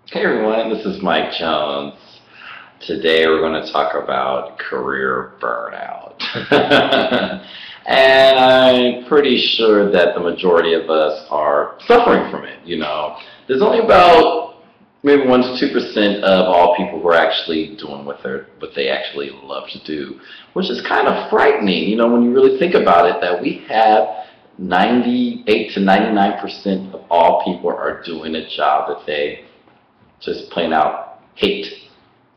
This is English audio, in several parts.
Hey everyone, this is Mike Jones. Today we're going to talk about career burnout. And I'm pretty sure that the majority of us are suffering from it, There's only about maybe 1 to 2% of all people who are actually doing what they actually love to do, which is kind of frightening, when you really think about it, that we have 98 to 99% of all people are doing a job that they just plain out hate.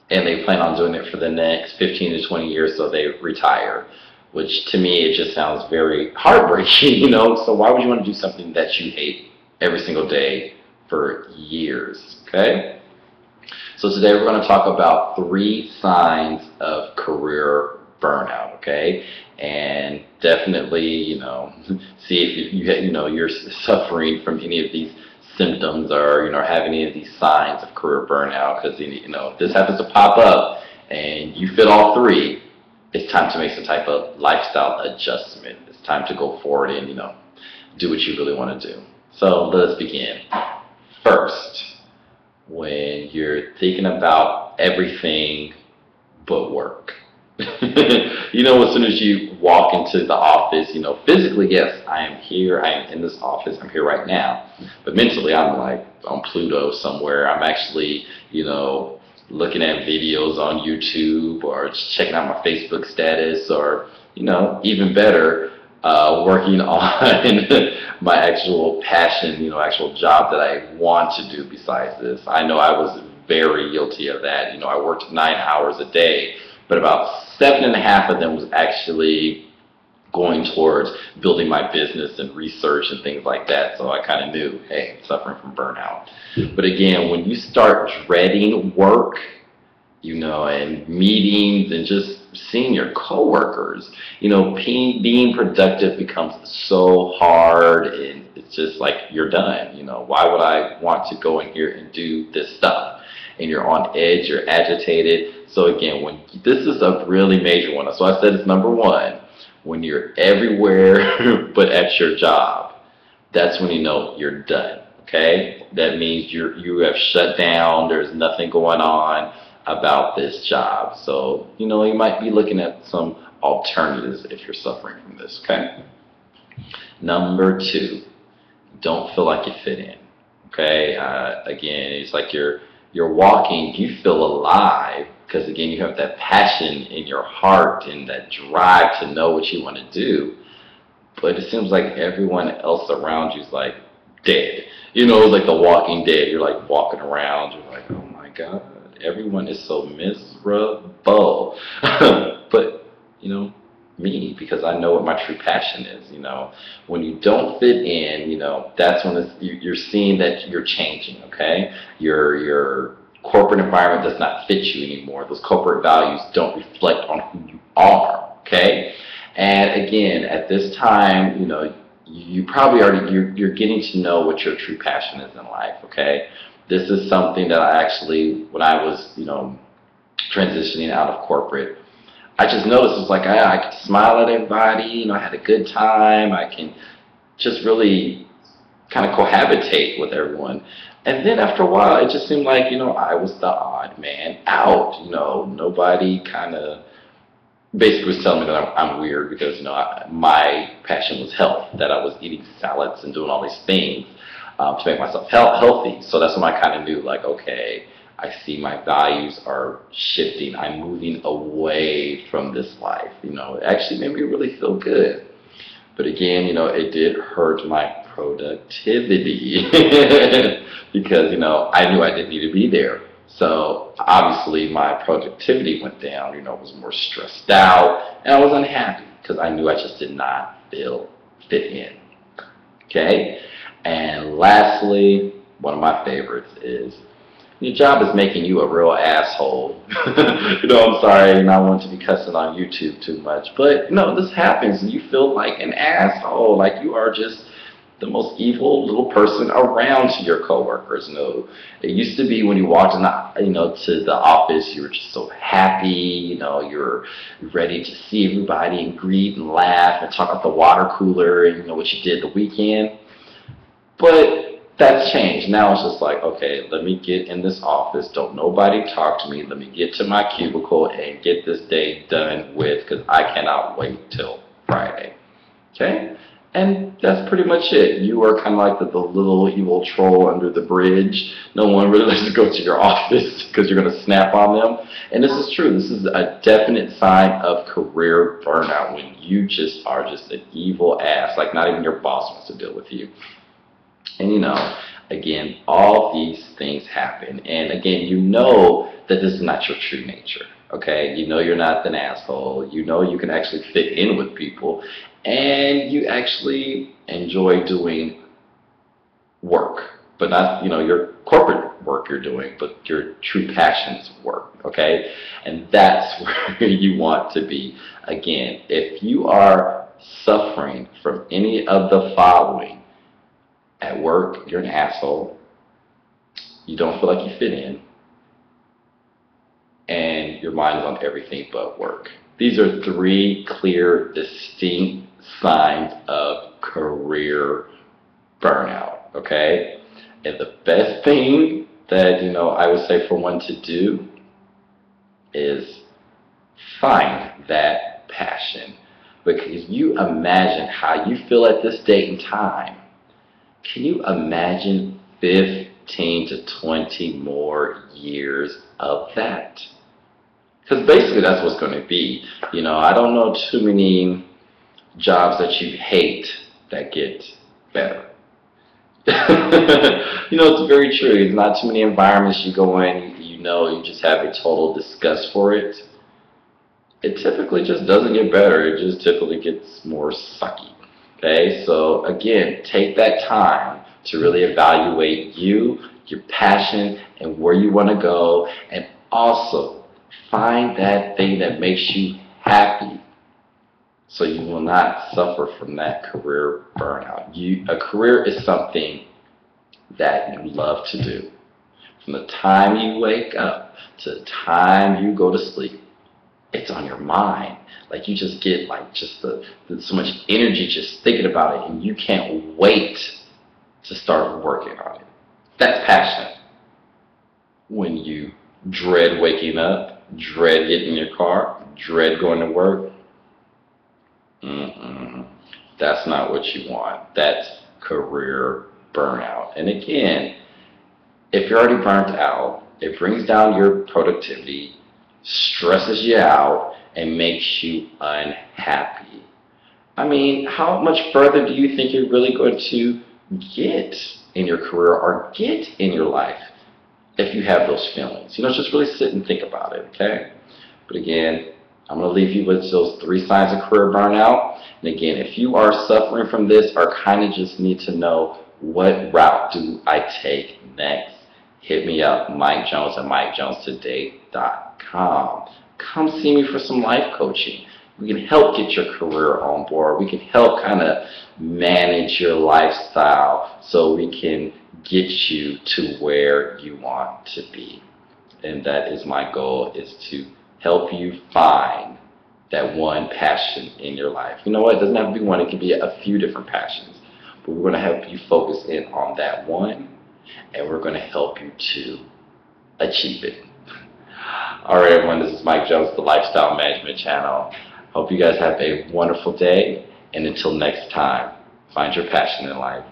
And they plan on doing it for the next 15 to 20 years so they retire, which to me, it just sounds very heartbreaking, So why would you want to do something that you hate every single day for years, okay? So today we're going to talk about 3 signs of career burnout, okay? And definitely, see if you're suffering from any of these symptoms or have any of these signs of career burnout, because if this happens to pop up and you fit all 3, it's time to make some type of lifestyle adjustment. It's time to go forward and do what you really want to do. So let us begin. First, when you're thinking about everything but work. As soon as you walk into the office, physically, yes, I am here, I am in this office, I'm here right now. But mentally, I'm like on Pluto somewhere. I'm actually, looking at videos on YouTube or just checking out my Facebook status or, even better, working on my actual passion, actual job that I want to do besides this. I know I was very guilty of that. I worked 9 hours a day, but about 7.5 of them was actually going towards building my business and research and things like that. So I kind of knew, hey, I'm suffering from burnout. But again, when you start dreading work, and meetings and just seeing your coworkers, being productive becomes so hard, and it's just like you're done. Why would I want to go in here and do this stuff? And you're on edge, you're agitated. So again, when this is a really major one. So I said it's number 1. When you're everywhere but at your job, that's when you're done. Okay? That means you have shut down. There's nothing going on about this job. So, you might be looking at some alternatives if you're suffering from this, okay? Number 2, don't feel like you fit in, okay? Again, it's like you're walking, you feel alive, because again, you have that passion in your heart and that drive to know what you want to do, but it seems like everyone else around you is like dead. Like the Walking Dead. You're like walking around, you're like, oh my God, everyone is so miserable. But, me, because I know what my true passion is, When you don't fit in, that's when you're seeing that you're changing, okay? Your corporate environment does not fit you anymore. Those corporate values don't reflect on who you are, okay? And again, at this time, you probably you're getting to know what your true passion is in life, okay? This is something that I actually, when I was, transitioning out of corporate, I just noticed it was like I could smile at everybody, I had a good time, I can just really kind of cohabitate with everyone. And then after a while, it just seemed like, I was the odd man out, nobody kind of basically was telling me that I'm weird because, my passion was health, that I was eating salads and doing all these things to make myself healthy. So that's when I kind of knew, like, okay, I see my values are shifting. I'm moving away from this life. It actually made me really feel good. But again, it did hurt my productivity because, I knew I didn't need to be there. So obviously my productivity went down, I was more stressed out and I was unhappy because I knew I just did not fit in. Okay? And lastly, one of my favorites is your job is making you a real asshole. I'm sorry, and I want to be cussing on YouTube too much, but this happens, and you feel like an asshole, like you are just the most evil little person around to your coworkers. It used to be when you walked in to the office, you were just so happy. You're ready to see everybody and greet and laugh and talk about the water cooler and what you did the weekend. But That's changed. Now it's just like, okay, let me get in this office. Don't nobody talk to me. Let me get to my cubicle and get this day done with, because I cannot wait till Friday. Okay? And that's pretty much it. You are kind of like the little evil troll under the bridge. No one really likes to go to your office because you're going to snap on them. And this is true. This is a definite sign of career burnout, when you just are just an evil ass. Like, not even your boss wants to deal with you. And again, all these things happen. And again, you know that this is not your true nature. Okay? You know you're not an asshole. You know you can actually fit in with people. And you actually enjoy doing work. But not, your corporate work you're doing, but your true passions work. Okay? And that's where you want to be. Again, if you are suffering from any of the following: at work, you're an asshole, you don't feel like you fit in, and your mind is on everything but work. These are 3 clear, distinct signs of career burnout, okay? And the best thing that, I would say for one to do is find that passion. Because you imagine how you feel at this date and time. Can you imagine 15 to 20 more years of that? Because basically that's what's going to be. I don't know too many jobs that you hate that get better. It's very true. It's not too many environments you go in, you just have a total disgust for it. It typically just doesn't get better. It just typically gets more sucky. Okay, so again, take that time to really evaluate you, your passion, and where you want to go, and also find that thing that makes you happy, so you will not suffer from that career burnout. A career is something that you love to do. From the time you wake up to the time you go to sleep, it's on your mind. Like, you just get so much energy just thinking about it, and you can't wait to start working on it. That's passion. When you dread waking up, dread getting in your car, dread going to work, that's not what you want. That's career burnout. And again, if you're already burnt out, it brings down your productivity, stresses you out, and makes you unhappy. I mean, how much further do you think you're really going to get in your career or get in your life if you have those feelings? Just really sit and think about it, okay? But again, I'm going to leave you with those 3 signs of career burnout. And again, if you are suffering from this or kind of just need to know what route do I take next, hit me up, Mike Jones at MikeJonesToday.com. Come see me for some life coaching. We can help get your career on board. We can help kind of manage your lifestyle so we can get you to where you want to be. And that is my goal, is to help you find that one passion in your life. You know what? It doesn't have to be one. It can be a few different passions. But we're going to help you focus in on that one, and we're going to help you to achieve it. All right, everyone, this is Mike Jones, the Lifestyle Management Channel. Hope you guys have a wonderful day, and until next time, find your passion in life.